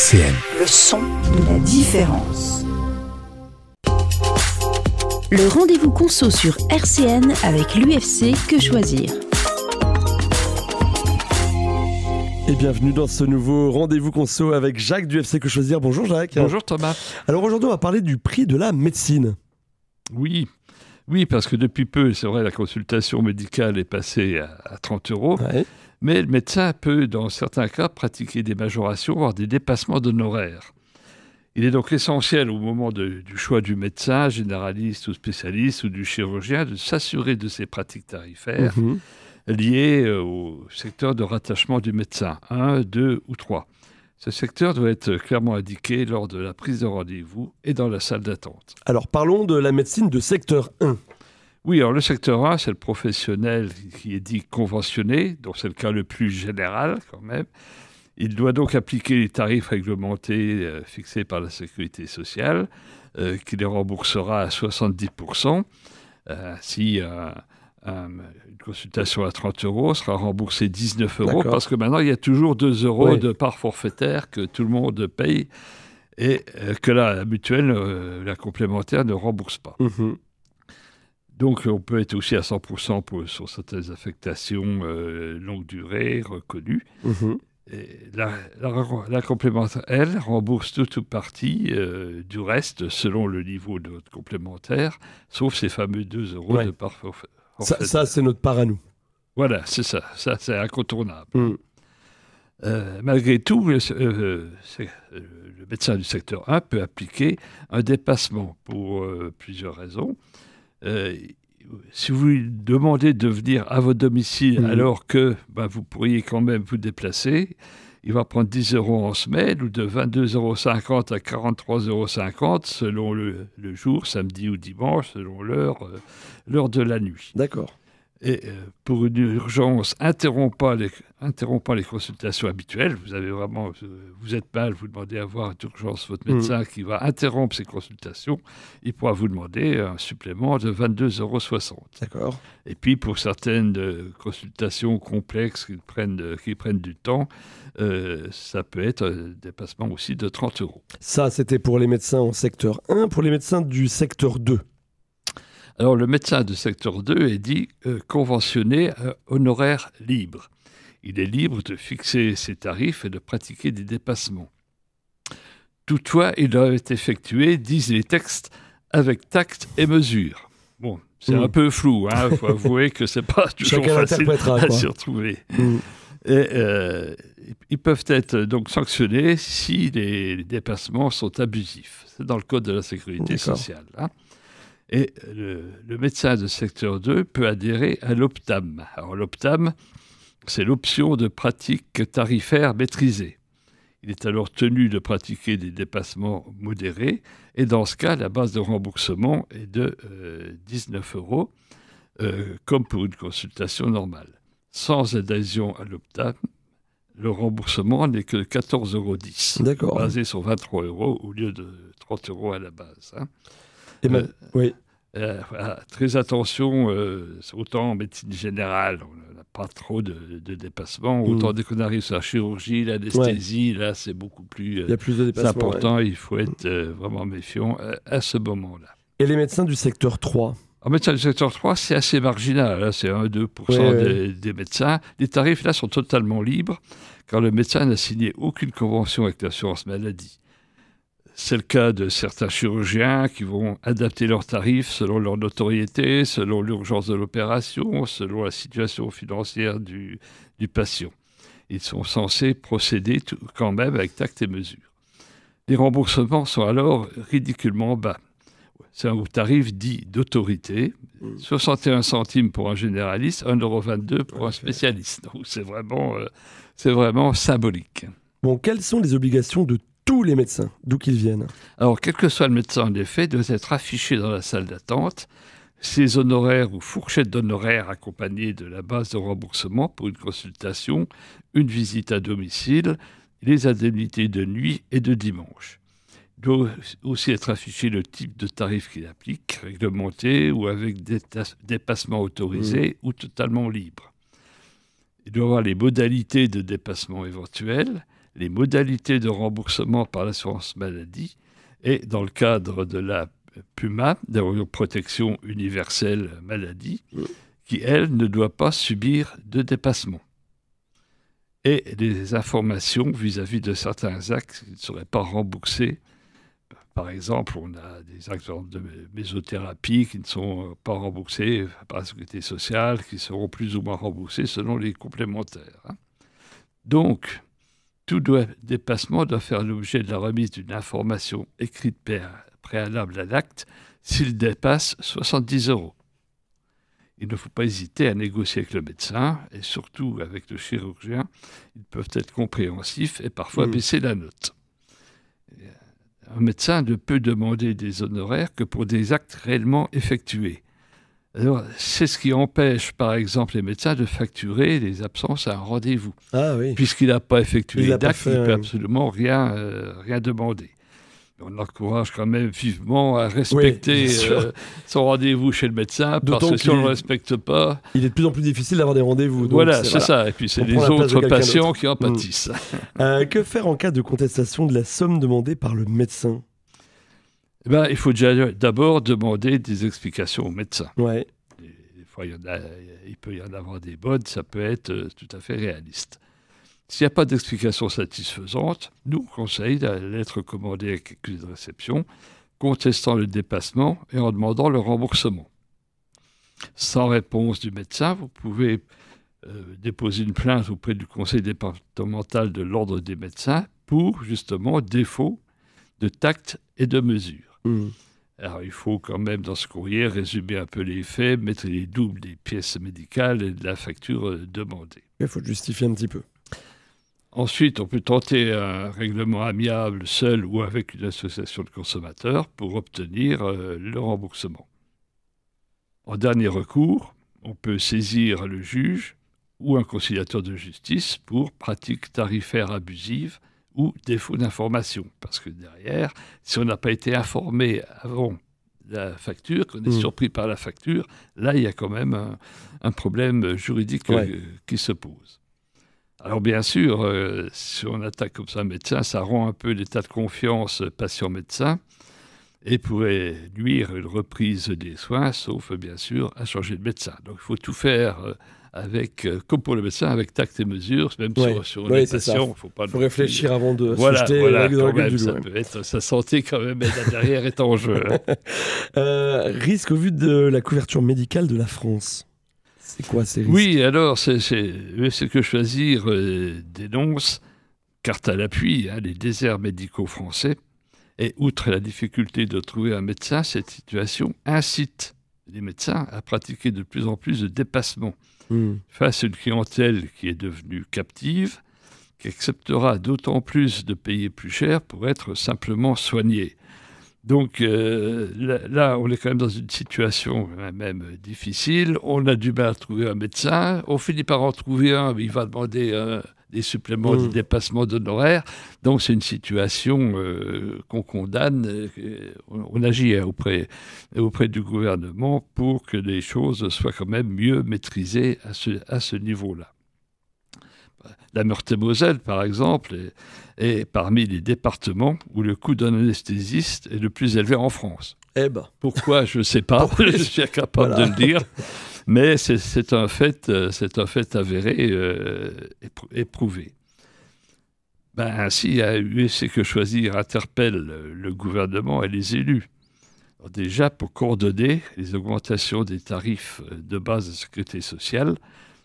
RCN. Le son de la différence. Le rendez-vous conso sur RCN avec l'UFC Que Choisir. Et bienvenue dans ce nouveau rendez-vous conso avec Jacques du UFC Que Choisir. Bonjour Jacques. Bonjour Thomas. Alors aujourd'hui on va parler du prix de la médecine. Oui, parce que depuis peu, c'est vrai, la consultation médicale est passée à 30 €. Ouais. Mais le médecin peut, dans certains cas, pratiquer des majorations, voire des dépassements d'honoraires. Il est donc essentiel au moment du choix du médecin, généraliste ou spécialiste, ou du chirurgien, de s'assurer de ces pratiques tarifaires liées au secteur de rattachement du médecin, 1, 2 ou 3. Ce secteur doit être clairement indiqué lors de la prise de rendez-vous et dans la salle d'attente. Alors parlons de la médecine de secteur 1. Oui, alors le secteur 1, c'est le professionnel qui est dit conventionné, donc c'est le cas le plus général quand même. Il doit donc appliquer les tarifs réglementés fixés par la Sécurité sociale, qui les remboursera à 70%. Si une consultation à 30 € sera remboursée 19 €, D'accord. parce que maintenant il y a toujours 2 € de part forfaitaire que tout le monde paye et que la mutuelle, la complémentaire, ne rembourse pas. Donc, on peut être aussi à 100% sur certaines affectations longue durée, reconnues. Et la complémentaire, elle, rembourse toute ou partie du reste selon le niveau de notre complémentaire, sauf ces fameux 2 € de part forfaitaire. Ça c'est notre part à nous. Voilà, c'est ça. Ça, c'est incontournable. Malgré tout, le médecin du secteur 1 peut appliquer un dépassement pour plusieurs raisons. Si vous lui demandez de venir à votre domicile alors que vous pourriez quand même vous déplacer, il va prendre 10 € en semaine ou de 22,50 € à 43,50 € selon le jour, samedi ou dimanche, selon l'heure de la nuit. D'accord. Et pour une urgence, interrompant les consultations habituelles. Vous êtes mal, vous demandez à voir d'urgence votre médecin qui va interrompre ces consultations. Il pourra vous demander un supplément de 22,60 €. D'accord. Et puis pour certaines consultations complexes qui prennent du temps, ça peut être un dépassement aussi de 30 €. Ça c'était pour les médecins en secteur 1. Pour les médecins du secteur 2. Alors, le médecin de secteur 2 est dit conventionné honoraire libre. Il est libre de fixer ses tarifs et de pratiquer des dépassements. Toutefois, il doit être effectué, disent les textes, avec tact et mesure. Bon, c'est un peu flou, il faut avouer que c'est pas toujours facile à s'y retrouver. Et, ils peuvent être donc sanctionnés si les dépassements sont abusifs. C'est dans le Code de la Sécurité sociale. Et le médecin de secteur 2 peut adhérer à l'OPTAM. Alors l'OPTAM, c'est l'option de pratique tarifaire maîtrisée. Il est alors tenu de pratiquer des dépassements modérés. Et dans ce cas, la base de remboursement est de 19 €, comme pour une consultation normale. Sans adhésion à l'OPTAM, le remboursement n'est que 14,10 €. D'accord. Basé sur 23 € au lieu de 30 € à la base. Oui. Voilà, très attention, autant en médecine générale, on n'a pas trop de dépassements, autant dès qu'on arrive sur la chirurgie, l'anesthésie, là c'est beaucoup plus, Il y a plus de dépassements. c'est important, il faut être vraiment méfiant à ce moment-là. Et les médecins du secteur 3 ? En médecin du secteur 3, c'est assez marginal, là, c'est 1-2% des médecins. Les tarifs là sont totalement libres, car le médecin n'a signé aucune convention avec l'assurance maladie. C'est le cas de certains chirurgiens qui vont adapter leurs tarifs selon leur notoriété, selon l'urgence de l'opération, selon la situation financière du patient. Ils sont censés procéder quand même avec tact et mesure. Les remboursements sont alors ridiculement bas. C'est un tarif dit d'autorité, 61 centimes pour un généraliste, 1,22 € pour un spécialiste. Donc c'est vraiment symbolique. Bon, quelles sont les obligations de tous les médecins, d'où qu'ils viennent? Alors, quel que soit le médecin, en effet, doit être affiché dans la salle d'attente. Ses honoraires ou fourchettes d'honoraires accompagnées de la base de remboursement pour une consultation, une visite à domicile, les indemnités de nuit et de dimanche. Il doit aussi être affiché le type de tarif qu'il applique, réglementé ou avec dépassement autorisé ou totalement libre. Il doit avoir les modalités de dépassement éventuelles, les modalités de remboursement par l'assurance maladie et dans le cadre de la PUMA, de protection universelle maladie, qui, elle, ne doit pas subir de dépassement. Et les informations vis-à-vis de certains actes qui ne seraient pas remboursés. Par exemple, on a des actes de mésothérapie qui ne sont pas remboursés par la Sécurité sociale, qui seront plus ou moins remboursés selon les complémentaires. Donc, tout dépassement doit faire l'objet de la remise d'une information écrite préalable à l'acte s'il dépasse 70 €. Il ne faut pas hésiter à négocier avec le médecin et surtout avec le chirurgien. Ils peuvent être compréhensifs et parfois baisser la note. Un médecin ne peut demander des honoraires que pour des actes réellement effectués. Alors, c'est ce qui empêche, par exemple, les médecins de facturer les absences à un rendez-vous. Ah oui. Puisqu'il n'a pas effectué d'acte, il ne peut un... absolument rien demander. On encourage quand même vivement à respecter son rendez-vous chez le médecin, parce que si on ne le respecte pas... Il est de plus en plus difficile d'avoir des rendez-vous. Voilà, c'est ça. Et puis c'est les autres patients qui en pâtissent. Que faire en cas de contestation de la somme demandée par le médecin ? Il faut déjà d'abord demander des explications au médecin. Ouais. Des fois, il peut y en avoir des bonnes, ça peut être tout à fait réaliste. S'il n'y a pas d'explication satisfaisante, nous conseille la lettre commandée avec accusé de réception, contestant le dépassement et en demandant le remboursement. Sans réponse du médecin, vous pouvez déposer une plainte auprès du conseil départemental de l'ordre des médecins pour, justement, défaut de tact et de mesure. Alors, il faut quand même, dans ce courrier, résumer un peu les faits, mettre les doubles des pièces médicales et de la facture demandée. Il faut justifier un petit peu. Ensuite, on peut tenter un règlement amiable seul ou avec une association de consommateurs pour obtenir le remboursement. En dernier recours, on peut saisir le juge ou un conciliateur de justice pour pratique tarifaire abusive ou défaut d'information. Parce que derrière, si on n'a pas été informé avant la facture, qu'on est surpris par la facture, là, il y a quand même un problème juridique qui se pose. Alors bien sûr, si on attaque comme ça un médecin, ça rend un peu l'état de confiance patient-médecin et pourrait nuire une reprise des soins, sauf bien sûr à changer de médecin. Donc il faut tout faire comme pour le médecin, avec tact et mesure, même sur les patients. Il faut réfléchir avant de se jeter dans la gueule du loup. Sa santé quand même derrière est en jeu. Risque au vu de la couverture médicale de la France. C'est quoi ces risques ? Oui, alors, c'est que choisir dénonce, carte à l'appui, les déserts médicaux français. Et outre la difficulté de trouver un médecin, cette situation incite les médecins à pratiquer de plus en plus de dépassements face à une clientèle qui est devenue captive, qui acceptera d'autant plus de payer plus cher pour être simplement soignée. Donc là, on est quand même dans une situation même difficile. On a du mal à trouver un médecin. On finit par en trouver un, mais il va demander des suppléments, des dépassements d'honoraires. Donc c'est une situation qu'on condamne. On agit auprès du gouvernement pour que les choses soient quand même mieux maîtrisées à ce niveau-là. La Meurthe-et-Moselle, par exemple, est parmi les départements où le coût d'un anesthésiste est le plus élevé en France. Pourquoi, je ne sais pas, je suis incapable de le dire, mais c'est un fait avéré et prouvé. Ainsi, UFC Que Choisir interpelle le gouvernement et les élus. Alors déjà, pour coordonner les augmentations des tarifs de base de sécurité sociale,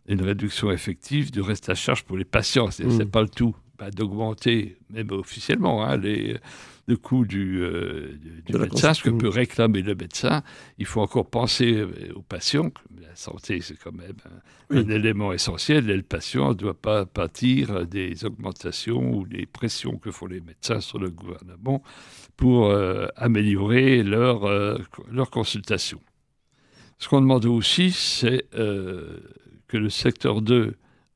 une réduction effective du reste à charge pour les patients. Ce n'est pas le tout. D'augmenter, même officiellement, le coût du médecin, ce que peut réclamer le médecin. Il faut encore penser aux patients. La santé, c'est quand même un élément essentiel. Et le patient ne doit pas pâtir des augmentations ou des pressions que font les médecins sur le gouvernement pour améliorer leur consultation. Ce qu'on demande aussi, c'est que le secteur 2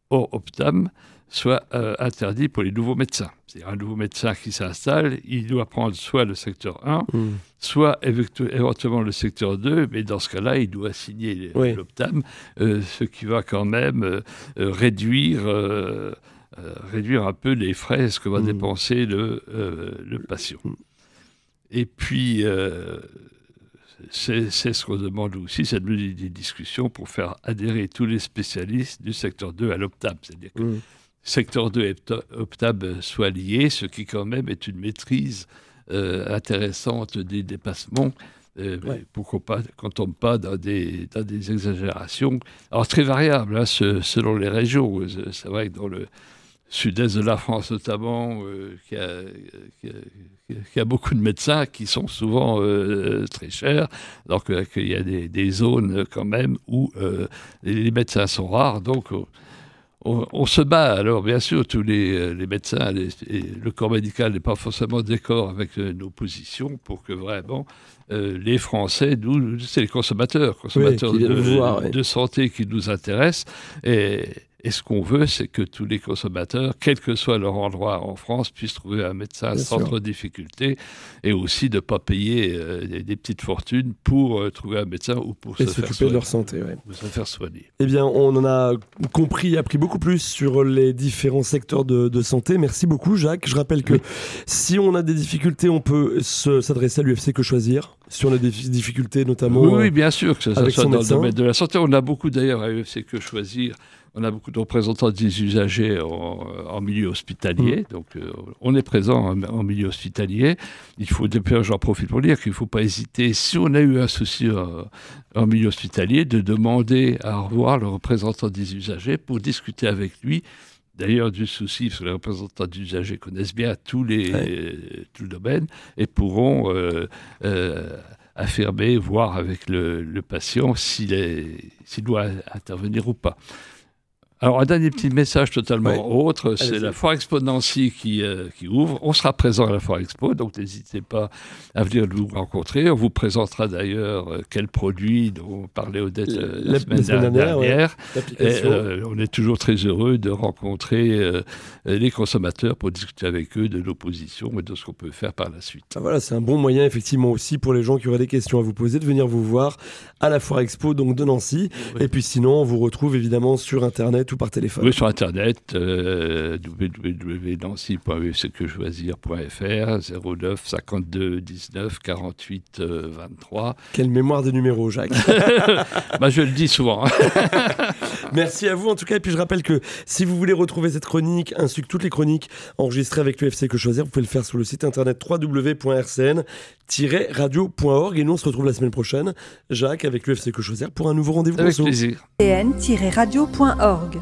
hors Optam soit interdit pour les nouveaux médecins. C'est-à-dire un nouveau médecin qui s'installe, il doit prendre soit le secteur 1, soit éventuellement le secteur 2, mais dans ce cas-là, il doit signer l'Optam, ce qui va quand même réduire réduire un peu les frais, ce que va dépenser le patient. Et puis, c'est ce qu'on demande aussi, c'est de mener des discussions pour faire adhérer tous les spécialistes du secteur 2 à l'Optab. C'est-à-dire que secteur 2 et Optab soient liés, ce qui quand même est une maîtrise intéressante des dépassements. Pourquoi pas, qu'on ne tombe pas dans des exagérations. Alors, très variable, hein, selon les régions. C'est vrai que dans le sud-est de la France, notamment, qui a beaucoup de médecins qui sont souvent très chers. Donc, il y a des zones, quand même, où les médecins sont rares. Donc, on se bat. Alors, bien sûr, tous les médecins, le corps médical n'est pas forcément d'accord avec nos positions pour que vraiment les Français, nous, c'est les consommateurs de santé qui nous intéressent. Et ce qu'on veut, c'est que tous les consommateurs, quel que soit leur endroit en France, puissent trouver un médecin sans trop de difficultés, et aussi de ne pas payer des petites fortunes pour trouver un médecin ou pour se s'occuper de leur santé. Ou se faire soigner. Eh bien, on en a appris beaucoup plus sur les différents secteurs de santé. Merci beaucoup, Jacques. Je rappelle que si on a des difficultés, on peut s'adresser à l'UFC Que Choisir. Si on a des difficultés, notamment oui, bien sûr, que ça soit dans médecin. Le domaine de la santé. On a beaucoup, d'ailleurs, à l'UFC Que Choisir, on a beaucoup de représentants des usagers en milieu hospitalier. Donc, on est présent en milieu hospitalier. J'en profite pour dire qu'il ne faut pas hésiter, si on a eu un souci en milieu hospitalier, de demander à revoir le représentant des usagers pour discuter avec lui. D'ailleurs, du souci, parce que les représentants des usagers connaissent bien tout le domaine et pourront affirmer, voir avec le patient s'il doit intervenir ou pas. Alors, un dernier petit message totalement autre, c'est la Foire Expo de Nancy qui ouvre. On sera présent à la Foire Expo, donc n'hésitez pas à venir nous rencontrer. On vous présentera d'ailleurs quels produits dont on parlait Odette la semaine dernière. On est toujours très heureux de rencontrer les consommateurs pour discuter avec eux de nos positions et de ce qu'on peut faire par la suite. Voilà, c'est un bon moyen effectivement aussi pour les gens qui auraient des questions à vous poser, de venir vous voir à la Foire Expo donc de Nancy. Et puis sinon, on vous retrouve évidemment sur Internet ou par téléphone. Oui, sur Internet, www.nancy.ufcquechoisir.fr, 09 52 19 48 23. Quelle mémoire des numéros, Jacques. Je le dis souvent. Merci à vous en tout cas. Et puis je rappelle que si vous voulez retrouver cette chronique, ainsi que toutes les chroniques enregistrées avec l'UFC Que Choisir, vous pouvez le faire sur le site internet www.rcn-radio.org. Et nous, on se retrouve la semaine prochaine, Jacques, avec l'UFC Que Choisir, pour un nouveau rendez-vous. Avec plaisir. rcn-radio.org